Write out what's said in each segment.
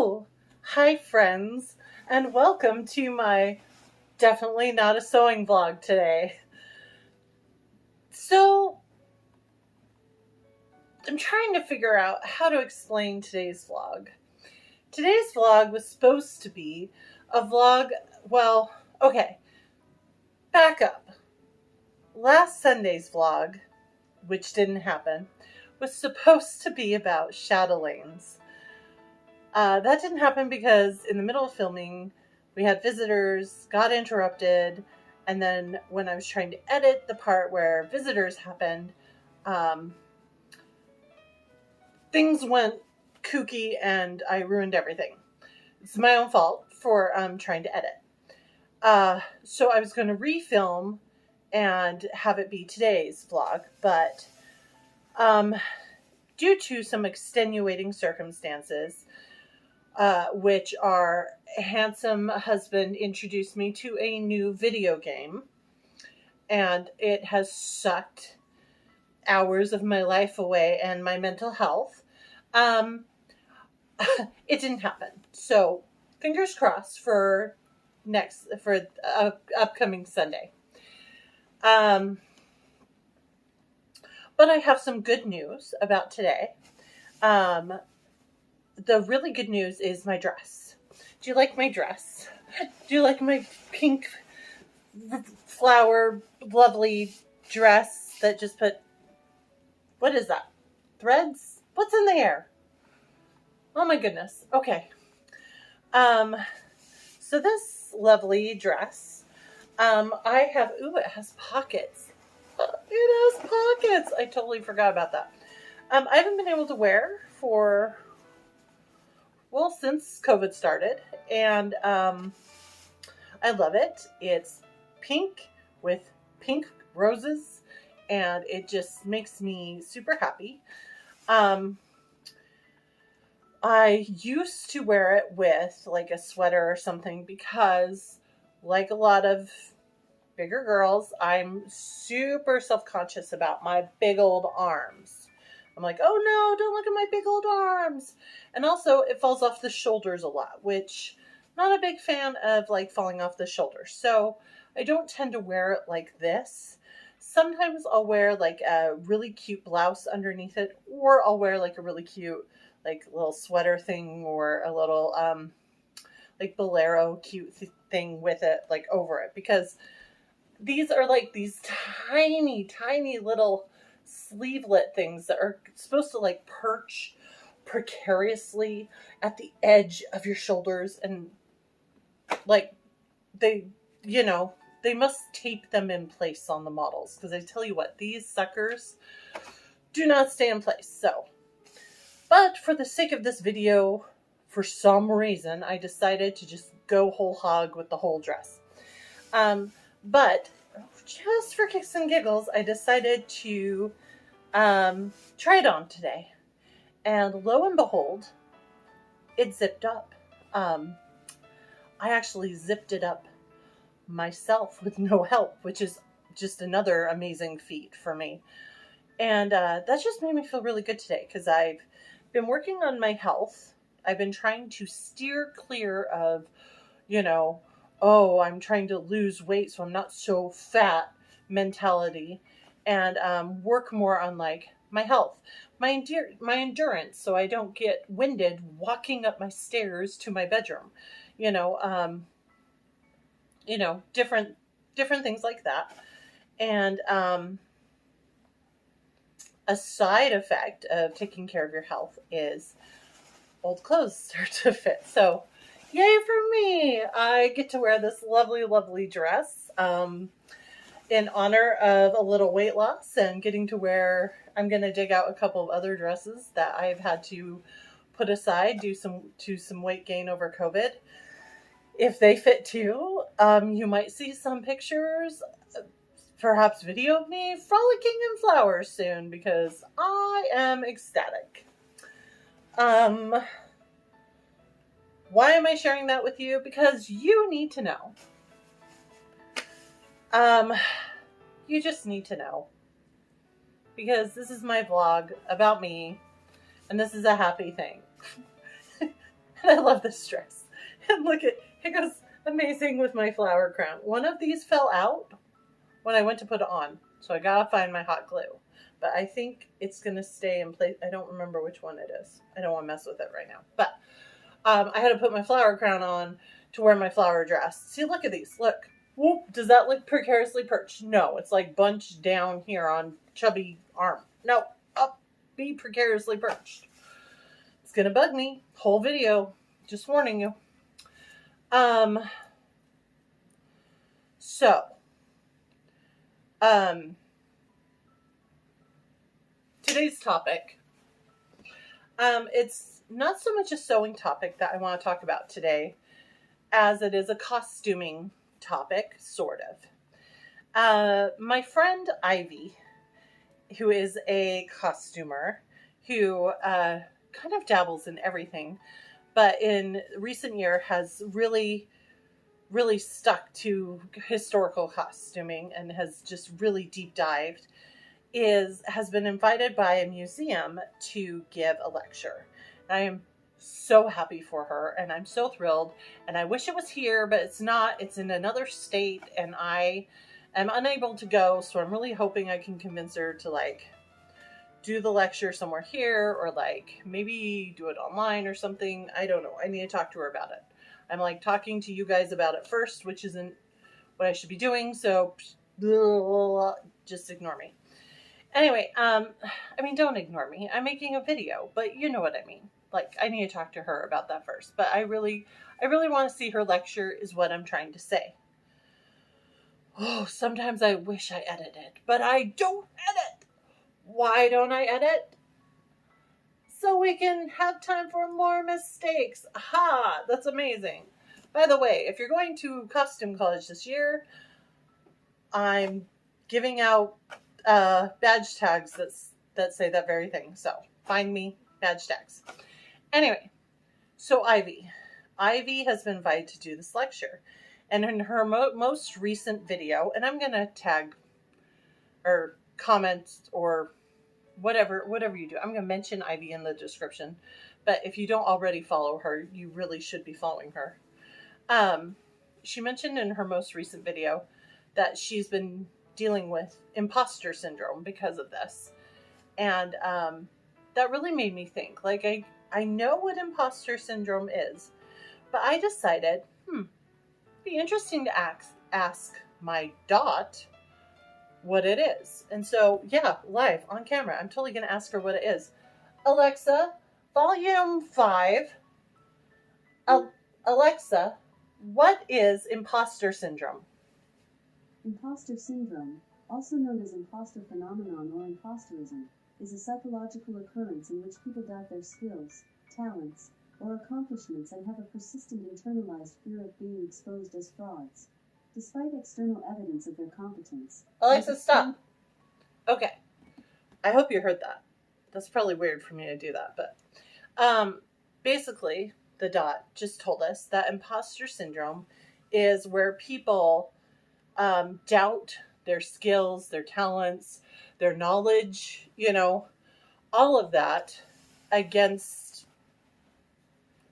Oh, hi friends, and welcome to my definitely not a sewing vlog today. So, I'm trying to figure out how to explain today's vlog. Today's vlog was supposed to be a vlog, well, okay, back up. Last Sunday's vlog, which didn't happen, was supposed to be about Chatelaines. That didn't happen because in the middle of filming, we had visitors, got interrupted, and then when I was trying to edit the part where visitors happened, um, things went kooky and I ruined everything. It's my own fault for trying to edit. So I was going to refilm and have it be today's vlog, but due to some extenuating circumstances, which our handsome husband introduced me to a new video game, and it has sucked hours of my life away and my mental health. It didn't happen. So fingers crossed for upcoming Sunday. But I have some good news about today. The really good news is my dress. Do you like my dress? Do you like my pink flower lovely dress that just put, what is that? Threads? What's in the air? Oh my goodness. Okay. So this lovely dress, I have, it has pockets. It has pockets. I totally forgot about that. I haven't been able to wear for, well, since COVID started, and I love it. It's pink with pink roses, and it just makes me super happy. I used to wear it with like a sweater or something because, like a lot of bigger girls, I'm super self-conscious about my big old arms. I'm like, oh no, don't look at my big old arms. And also it falls off the shoulders a lot, which I'm not a big fan of, like falling off the shoulders. So I don't tend to wear it like this. Sometimes I'll wear like a really cute blouse underneath it, or I'll wear like a really cute like little sweater thing, or a little like bolero cute thing with it, like over it, because these are like these tiny little sleevelet things that are supposed to like perch precariously at the edge of your shoulders, and like they must tape them in place on the models, because I tell you what, these suckers do not stay in place. So, but for the sake of this video, for some reason I decided to just go whole hog with the whole dress. But just for kicks and giggles, I decided to try it on today. And lo and behold, it zipped up. I actually zipped it up myself with no help, which is just another amazing feat for me. And that just made me feel really good today, because I've been working on my health. I've been trying to steer clear of, oh, I'm trying to lose weight so I'm not so fat mentality, and work more on like my health, my endurance, so I don't get winded walking up my stairs to my bedroom, different things like that. And a side effect of taking care of your health is old clothes start to fit. So yay for me! I get to wear this lovely dress in honor of a little weight loss, and getting to wear, I'm going to dig out a couple of other dresses that I've had to put aside due to some weight gain over COVID. If they fit too, you might see some pictures, perhaps video of me frolicking in flowers soon, because I am ecstatic. Why am I sharing that with you? Because you need to know. You just need to know. Because this is my vlog about me, and this is a happy thing. And I love this dress. And look at, it goes amazing with my flower crown. One of these fell out when I went to put it on. So I gotta find my hot glue. But I think it's gonna stay in place. I don't remember which one it is. I don't want to mess with it right now. But I had to put my flower crown on to wear my flower dress. See, look at these. Look. Whoop. Does that look precariously perched? No. It's like bunched down here on chubby arm. No. Up. Be precariously perched. It's gonna bug me. Whole video. Just warning you. So. Today's topic. It's not so much a sewing topic that I want to talk about today as it is a costuming topic, sort of. My friend Ivy, who is a costumer, who kind of dabbles in everything, but in recent year has really stuck to historical costuming and has just really deep dived, has been invited by a museum to give a lecture. I am so happy for her, and I'm so thrilled, and I wish it was here, but it's not. It's in another state, and I am unable to go, so I'm really hoping I can convince her to like do the lecture somewhere here, or like maybe do it online or something. I don't know. I need to talk to her about it. I'm like talking to you guys about it first, which isn't what I should be doing, so just ignore me. Anyway, don't ignore me. I'm making a video, but you know what I mean. Like, I need to talk to her about that first. But I really want to see her lecture is what I'm trying to say. Oh, sometimes I wish I edited, but I don't edit. Why don't I edit? So we can have time for more mistakes. Aha, that's amazing. By the way, if you're going to costume college this year, I'm giving out badge tags that say that very thing. So find me badge tags. Anyway, so Ivy has been invited to do this lecture, and in her most recent video, and I'm gonna tag or comment or whatever you do. I'm gonna mention Ivy in the description, but if you don't already follow her, you really should be following her. She mentioned in her most recent video that she's been dealing with imposter syndrome because of this. And that really made me think. Like, I know what imposter syndrome is, but I decided, it'd be interesting to ask my Dot what it is. And so, yeah, live on camera, I'm totally going to ask her what it is. Alexa, volume 5. Alexa, what is imposter syndrome? Imposter syndrome, also known as imposter phenomenon or imposterism, is a psychological occurrence in which people doubt their skills, talents, or accomplishments and have a persistent internalized fear of being exposed as frauds, despite external evidence of their competence. Alexa, stop. Okay. I hope you heard that. That's probably weird for me to do that, but basically, the Dot just told us that imposter syndrome is where people doubt their skills, their talents, their knowledge, all of that against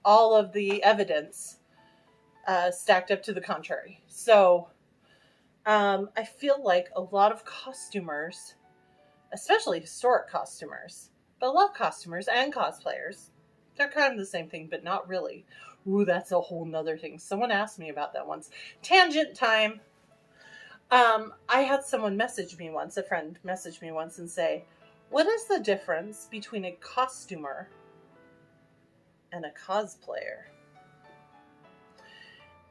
all of the evidence stacked up to the contrary. So I feel like a lot of costumers, especially historic costumers, but I love costumers and cosplayers. They're kind of the same thing, but not really. Ooh, that's a whole nother thing. Someone asked me about that once. Tangent time. I had someone message me once, a friend message me once and say, what is the difference between a costumer and a cosplayer?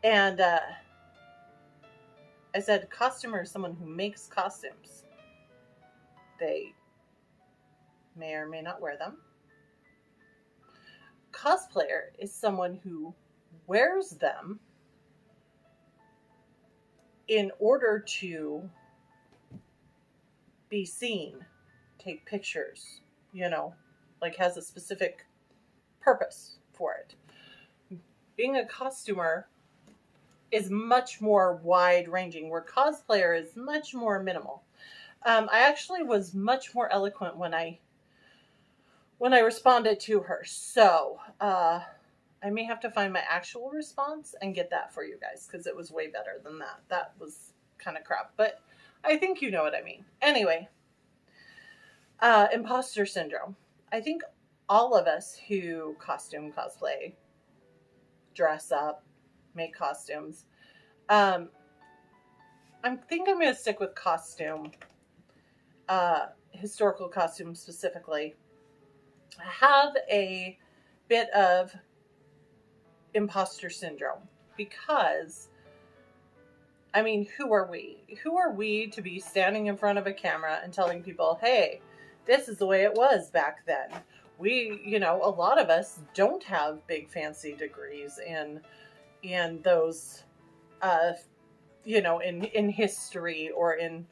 And I said, costumer is someone who makes costumes. They may or may not wear them. Cosplayer is someone who wears them in order to be seen, take pictures, like has a specific purpose for it. Being a costumer is much more wide ranging, where cosplayer is much more minimal. I actually was much more eloquent when I responded to her. So, I may have to find my actual response and get that for you guys, because it was way better than that. That was kind of crap, but I think you know what I mean. Anyway, imposter syndrome. I think all of us who cosplay, dress up, make costumes, I think I'm going to stick with costume, historical costume specifically, have a bit of imposter syndrome, because, I mean, who are we? Who are we to be standing in front of a camera and telling people, hey, this is the way it was back then? We, a lot of us don't have big fancy degrees in those, in history, or in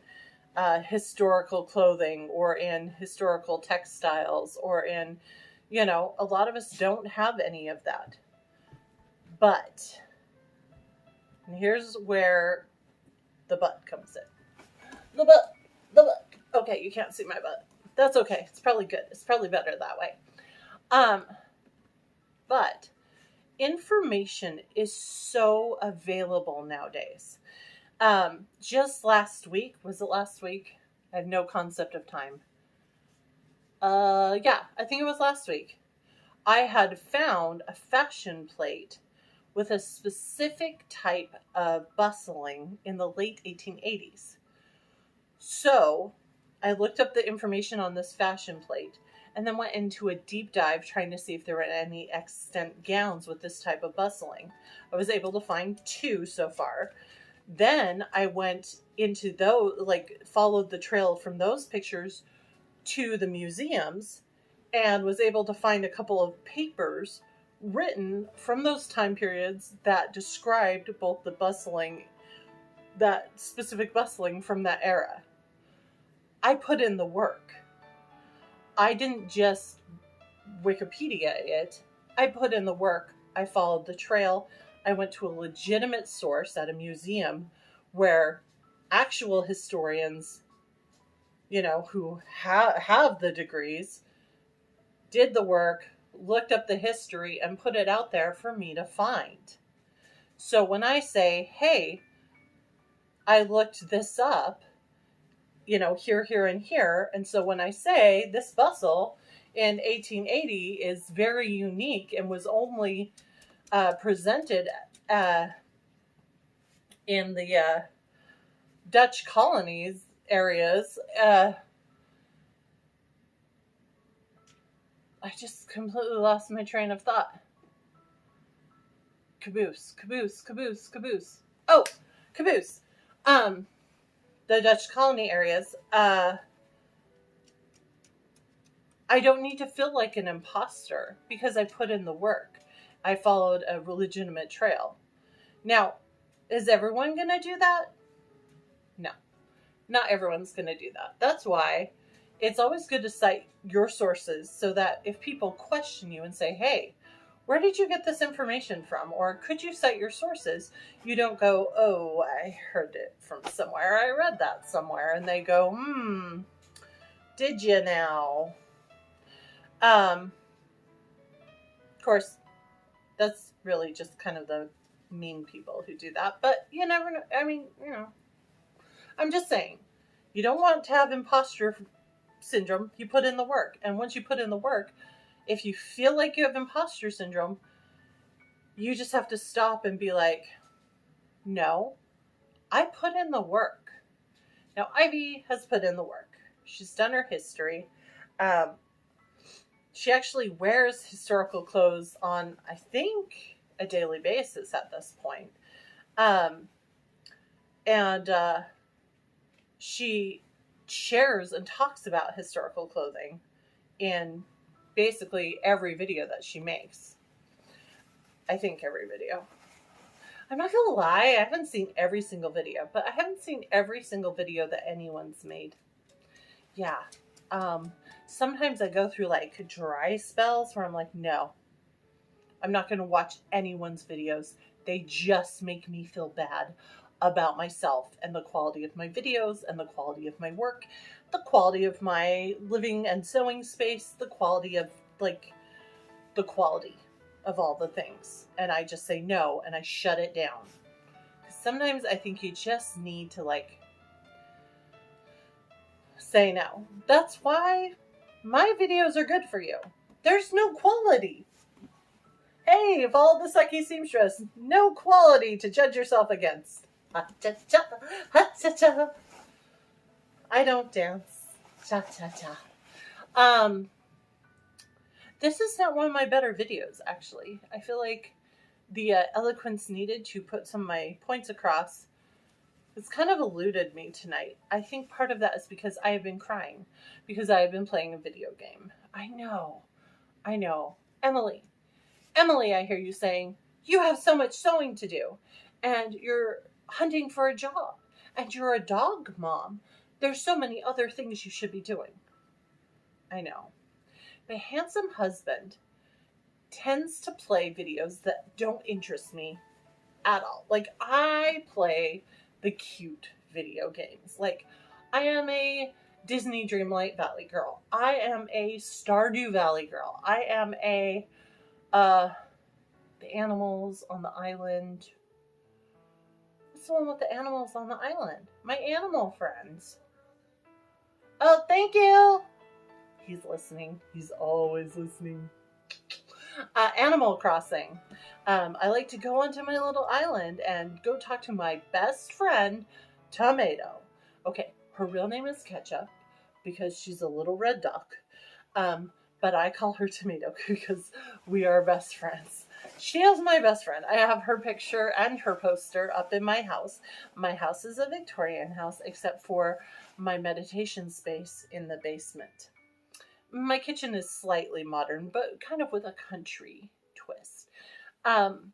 historical clothing, or in historical textiles, or in, a lot of us don't have any of that. But, and here's where the butt comes in. The butt. Okay, you can't see my butt. That's okay. It's probably good. It's probably better that way. But information is so available nowadays. Just last week, was it last week? I have no concept of time. Yeah, I think it was last week. I had found a fashion plate with a specific type of bustling in the late 1880s. So I looked up the information on this fashion plate and then went into a deep dive trying to see if there were any extant gowns with this type of bustling. I was able to find 2 so far. Then I went into those, followed the trail from those pictures to the museums, and was able to find a couple of papers written from those time periods that described both the bustling, that specific bustling from that era. I put in the work. I didn't just Wikipedia it. I put in the work. I followed the trail. I went to a legitimate source at a museum where actual historians, who have the degrees, did the work, looked up the history, and put it out there for me to find. So when I say, hey, I looked this up, here, and here, and so when I say this bustle in 1880 is very unique and was only presented in the Dutch colonies areas, I just completely lost my train of thought. Caboose. Oh, caboose. The Dutch colony areas, I don't need to feel like an imposter because I put in the work. I followed a legitimate trail. Now, is everyone going to do that? No, not everyone's going to do that. That's why it's always good to cite your sources, so that if people question you and say, hey, where did you get this information from? Or could you cite your sources? You don't go, oh, I heard it from somewhere. I read that somewhere. And they go, did you now? Of course, that's really just kind of the mean people who do that. But you never know. I mean, I'm just saying, you don't want to have imposter syndrome. You put in the work. And once you put in the work, if you feel like you have imposter syndrome, you just have to stop and be like, no, I put in the work. Now, Ivy has put in the work. She's done her history. She actually wears historical clothes on, I think, a daily basis at this point. She shares and talks about historical clothing in basically every video that she makes. I think every video. I'm not gonna lie, I haven't seen every single video, but I haven't seen every single video that anyone's made. Yeah. Sometimes I go through like dry spells where I'm like, no, I'm not gonna watch anyone's videos. They just make me feel bad about myself and the quality of my videos and the quality of my work, the quality of my living and sewing space, the quality of the quality. of all the things. And I just say no and I shut it down. Sometimes I think you just need to like say no. That's why my videos are good for you. There's no quality. Hey, of all the sucky seamstress, no quality to judge yourself against. Ha-cha-cha, ha-cha-cha. I don't dance. Cha-cha-cha. This is not one of my better videos, actually. I feel like the eloquence needed to put some of my points across has kind of eluded me tonight. I think part of that is because I have been crying, because I have been playing a video game. I know. Emily, I hear you saying, you have so much sewing to do, and you're hunting for a job, and you're a dog mom. There's so many other things you should be doing. I know. My handsome husband tends to play videos that don't interest me at all. Like, I play the cute video games. Like, I am a Disney Dreamlight Valley girl. I am a Stardew Valley girl. I am a, the animals on the island. What's the one with the animals on the island? My animal friends. Oh, thank you. He's listening. He's always listening. Animal Crossing. I like to go onto my little island and go talk to my best friend, Tomato. Okay, her real name is Ketchup because she's a little red duck. But I call her Tomato because we are best friends. She is my best friend. I have her picture and her poster up in my house. My house is a Victorian house, except for my meditation space in the basement. My kitchen is slightly modern, but kind of with a country twist. And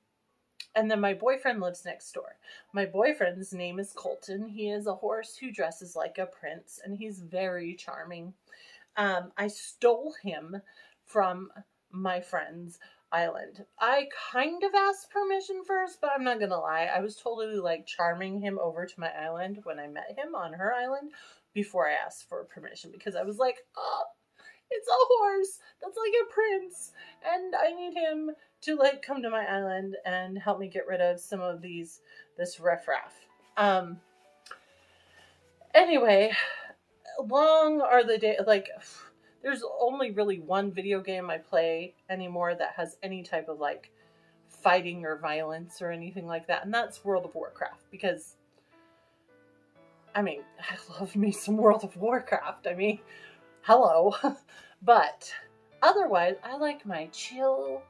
then my boyfriend lives next door. My boyfriend's name is Colton. He is a horse who dresses like a prince, and he's very charming. I stole him from my friend's island. I kind of asked permission first, but I'm not going to lie. I was totally like charming him over to my island when I met him on her island before I asked for permission, because I was like, oh, it's a horse that's like a prince, and I need him to like come to my island and help me get rid of some of this riffraff. Anyway, long are the days. Like, there's only really one video game I play anymore that has any type of like fighting or violence or anything like that, and that's World of Warcraft. Because, I mean, I love me some World of Warcraft. I mean, hello. But otherwise, I like my chill,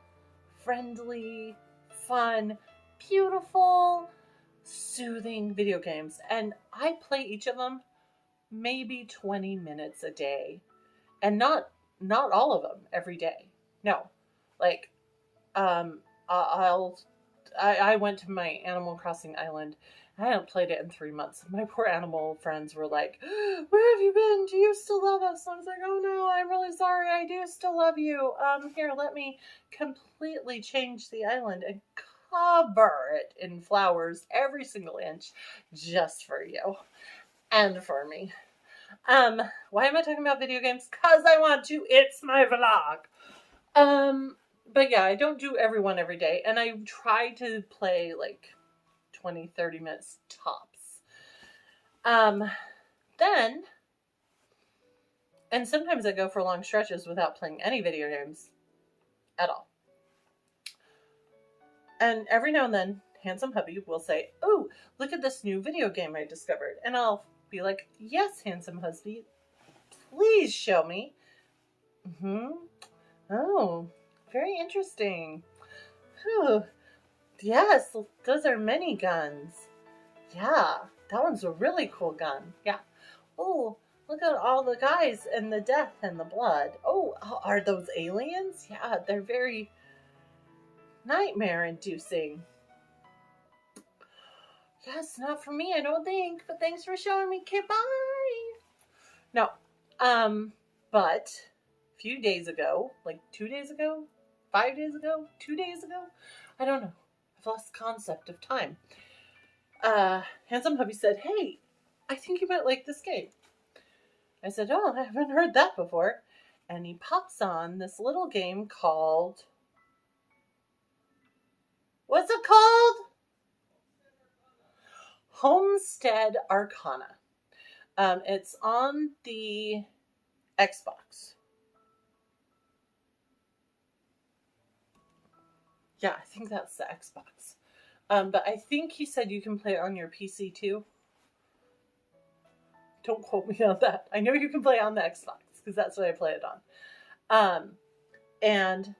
friendly, fun, beautiful, soothing video games. And I play each of them maybe 20 minutes a day. And not all of them every day. No. Like, I went to my Animal Crossing island. I hadn't played it in 3 months. My poor animal friends were like, where have you been? Do you still love us? I was like, oh no, I'm really sorry. I do still love you. Here, let me completely change the island and cover it in flowers every single inch just for you and for me. Why am I talking about video games? Because I want to. It's my vlog. But yeah, I don't do everyone every day. And I try to play like 20, 30 minutes tops. Then, and sometimes I go for long stretches without playing any video games at all. And every now and then, handsome hubby will say, oh, look at this new video game I discovered. And I'll be like, yes, handsome husband, please show me. Oh, very interesting. Whew. Yes, those are mini guns. Yeah, that one's a really cool gun. Yeah. Oh, look at all the guys and the death and the blood. Oh, are those aliens? Yeah, they're very nightmare-inducing. Yes, not for me, I don't think. But thanks for showing me. Okay, bye. No, but a few days ago, like 2 days ago, 5 days ago, 2 days ago, I don't know. I've lost concept of time. Handsome hubby said, hey, I think you might like this game. I said, oh, I haven't heard that before. And he pops on this little game called What's it called? Homestead Arcana. It's on the Xbox. Yeah, I think that's the Xbox. But I think he said you can play it on your PC too. Don't quote me on that. I know you can play on the Xbox because that's what I play it on. And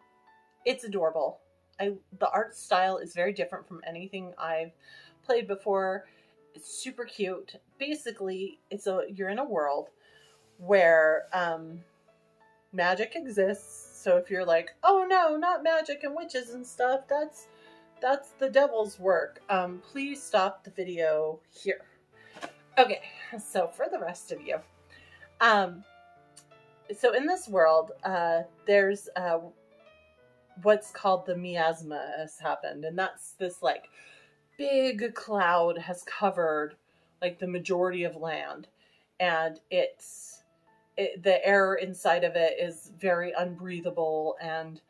it's adorable. The art style is very different from anything I've played before. It's super cute. Basically, you're in a world where magic exists. So if you're like, oh no, not magic and witches and stuff, that's the devil's work. Please stop the video here. Okay, so for the rest of you, so in this world, there's what's called the miasma has happened, and that's this like big cloud has covered like the majority of land, and the air inside of it is very unbreathable, and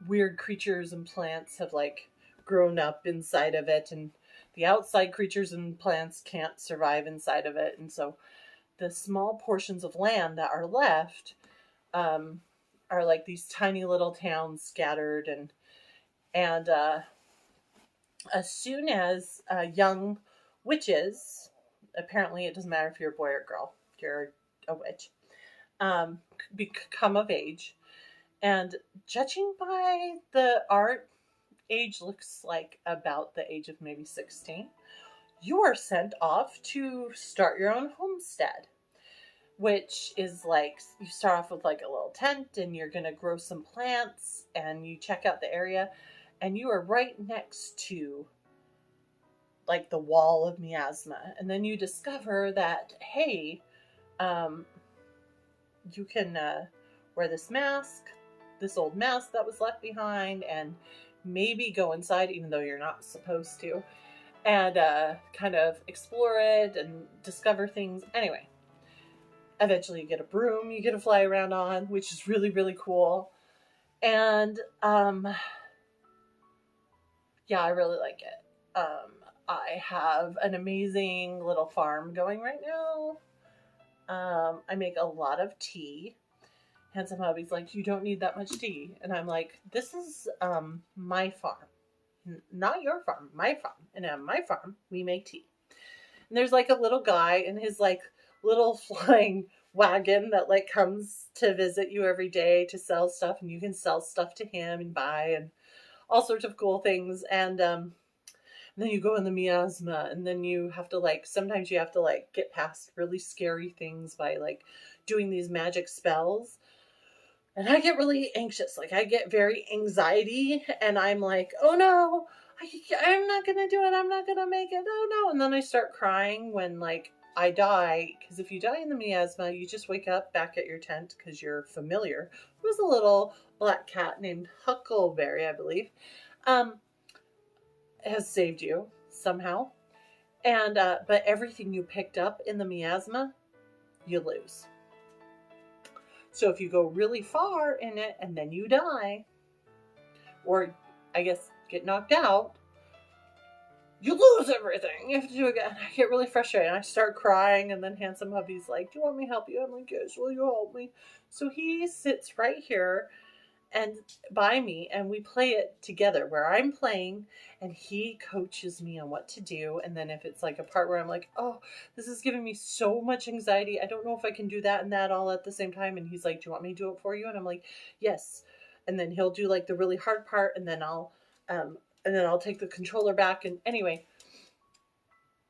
weird creatures and plants have like grown up inside of it, and the outside creatures and plants can't survive inside of it, and so the small portions of land that are left are like these tiny little towns scattered, and as soon as young witches, apparently it doesn't matter if you're a boy or girl, you're a witch, become of age, and judging by the art, age looks like about the age of maybe 16, you are sent off to start your own homestead, which is like, you start off with like a little tent, and you're going to grow some plants, and you check out the area, and you are right next to like the wall of miasma. And then you discover that, hey, you can wear this mask, this old mask that was left behind, and maybe go inside even though you're not supposed to, and kind of explore it and discover things. Anyway, eventually you get a broom you get to fly around on, which is really, really cool. And yeah, I really like it. I have an amazing little farm going right now. I make a lot of tea. Handsome hubby's like, you don't need that much tea. And I'm like, this is my farm. Not your farm, my farm. And on my farm, we make tea. And there's like a little guy in his like little flying wagon that like comes to visit you every day to sell stuff. And you can sell stuff to him and buy and all sorts of cool things. And then you go in the miasma, and then you have to like, sometimes you have to like get past really scary things by like doing these magic spells. And I get really anxious. Like, I get very anxiety, and I'm like, oh no, I'm not going to do it. I'm not going to make it. Oh no. And then I start crying when like I die. Because if you die in the miasma, you just wake up back at your tent because you're familiar. There was a little black cat named Huckleberry, I believe, has saved you somehow. And, but everything you picked up in the miasma, you lose. So if you go really far in it and then you die, or I guess get knocked out, you lose everything. You have to do it again. I get really frustrated. I start crying, and then Handsome Hubby's like, do you want me to help you? I'm like, yes, will you help me? So he sits right here and by me, and we play it together where I'm playing and he coaches me on what to do. And then if it's like a part where I'm like, oh, this is giving me so much anxiety, I don't know if I can do that and that all at the same time, and he's like, do you want me to do it for you? And I'm like, yes. And then he'll do like the really hard part, and then I'll take the controller back. And anyway,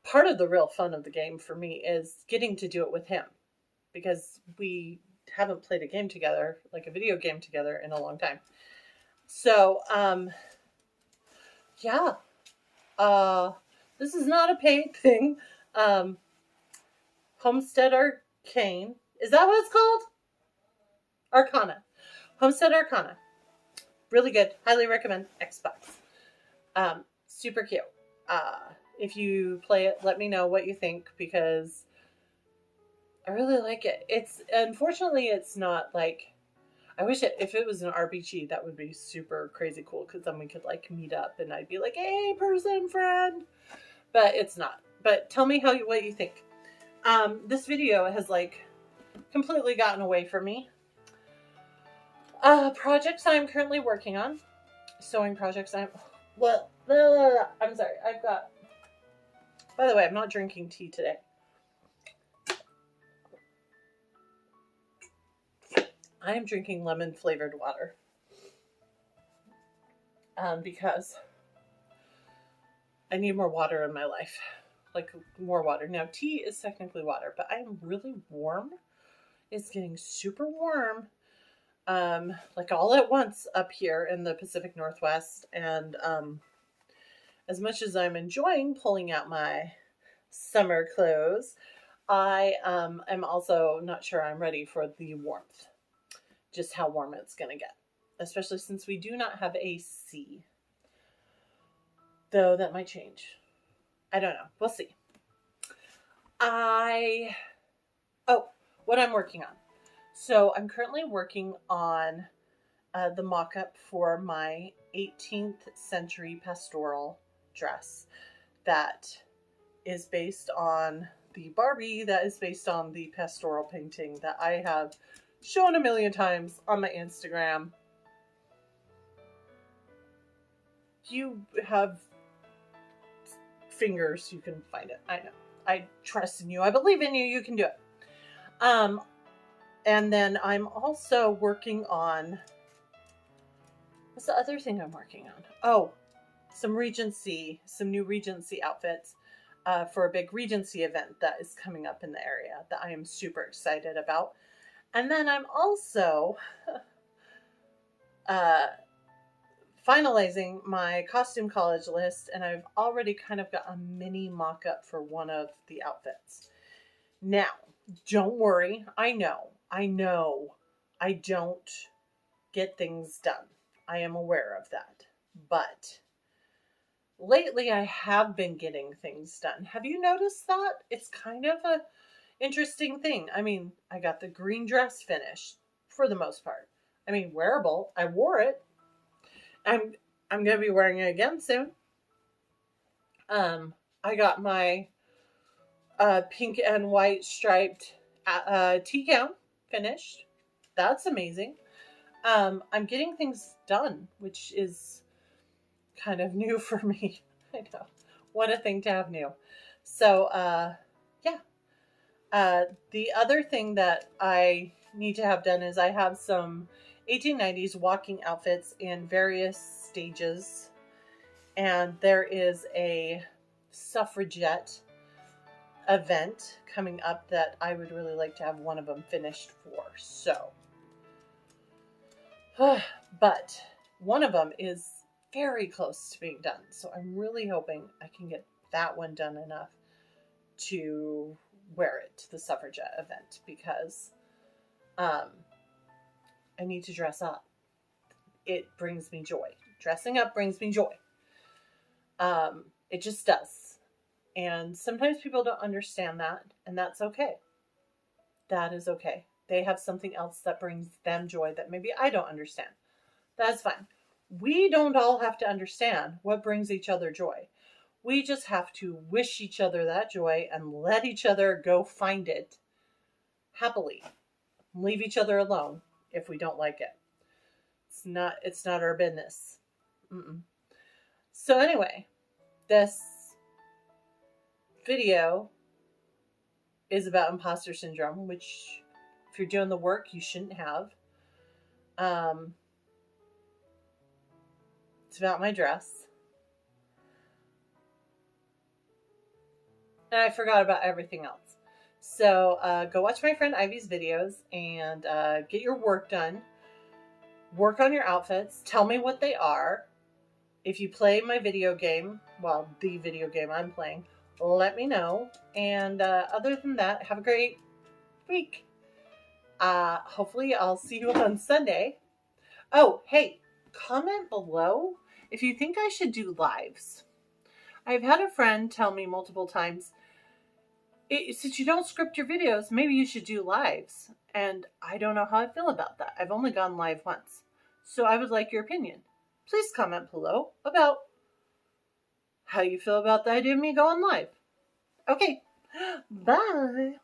part of the real fun of the game for me is getting to do it with him, because we haven't played a game together, like a video game together, in a long time. So, yeah. This is not a paid thing. Homestead Arcane. Is that what it's called? Arcana. Homestead Arcana. Really good. Highly recommend. Xbox. Super cute. If you play it, let me know what you think, because I really like it. Unfortunately, it's not like, I wish if it was an RPG, that would be super crazy cool because then we could like meet up and I'd be like, hey, person, friend. But it's not. But tell me what you think. This video has like completely gotten away from me. Projects I'm currently working on. Sewing projects I'm sorry. I've got, by the way, I'm not drinking tea today. I am drinking lemon flavored water. Because I need more water in my life. Like more water. Now tea is technically water, but I am really warm. It's getting super warm. Like all at once up here in the Pacific Northwest. And as much as I'm enjoying pulling out my summer clothes, I am also not sure I'm ready for the warmth. Just how warm it's going to get. Especially since we do not have AC. Though that might change. I don't know. We'll see. What I'm working on. So I'm currently working on the mock-up for my 18th century pastoral dress that is based on the Barbie that is based on the pastoral painting that I have shown a million times on my Instagram. You have fingers, you can find it. I know. I trust in you. I believe in you. You can do it. And then I'm also working on, what's the other thing I'm working on? Oh, some new Regency outfits for a big Regency event that is coming up in the area that I am super excited about. And then I'm also finalizing my costume college list, and I've already kind of got a mini mock-up for one of the outfits. Now, don't worry. I know I don't get things done. I am aware of that. But lately I have been getting things done. Have you noticed that? It's kind of a interesting thing. I mean, I got the green dress finished for the most part. I mean, wearable. I wore it. I'm going to be wearing it again soon. I got my pink and white striped tea gown finished. That's amazing. I'm getting things done, which is kind of new for me. I know. What a thing to have new. So, yeah. The other thing that I need to have done is I have some 1890s walking outfits in various stages. And there is a suffragette event coming up that I would really like to have one of them finished for. So, but one of them is very close to being done. So I'm really hoping I can get that one done enough to wear it to the suffragette event because I need to dress up. It brings me joy. Dressing up brings me joy. It just does. And sometimes people don't understand that, and that's okay. That is okay. They have something else that brings them joy that maybe I don't understand. That's fine. We don't all have to understand what brings each other joy. We just have to wish each other that joy and let each other go find it happily. Leave each other alone if we don't like it. It's not our business. So anyway, this video is about imposter syndrome, which if you're doing the work, you shouldn't have. It's about my dress. And I forgot about everything else. So go watch my friend Ivy's videos and get your work done. Work on your outfits. Tell me what they are. If you play my video game, well, the video game I'm playing, let me know. And other than that, have a great week. Hopefully I'll see you on Sunday. Oh, hey, comment below if you think I should do lives. I've had a friend tell me multiple times, since you don't script your videos, maybe you should do lives. And I don't know how I feel about that. I've only gone live once. So I would like your opinion. Please comment below about how you feel about the idea of me going live. Okay, bye.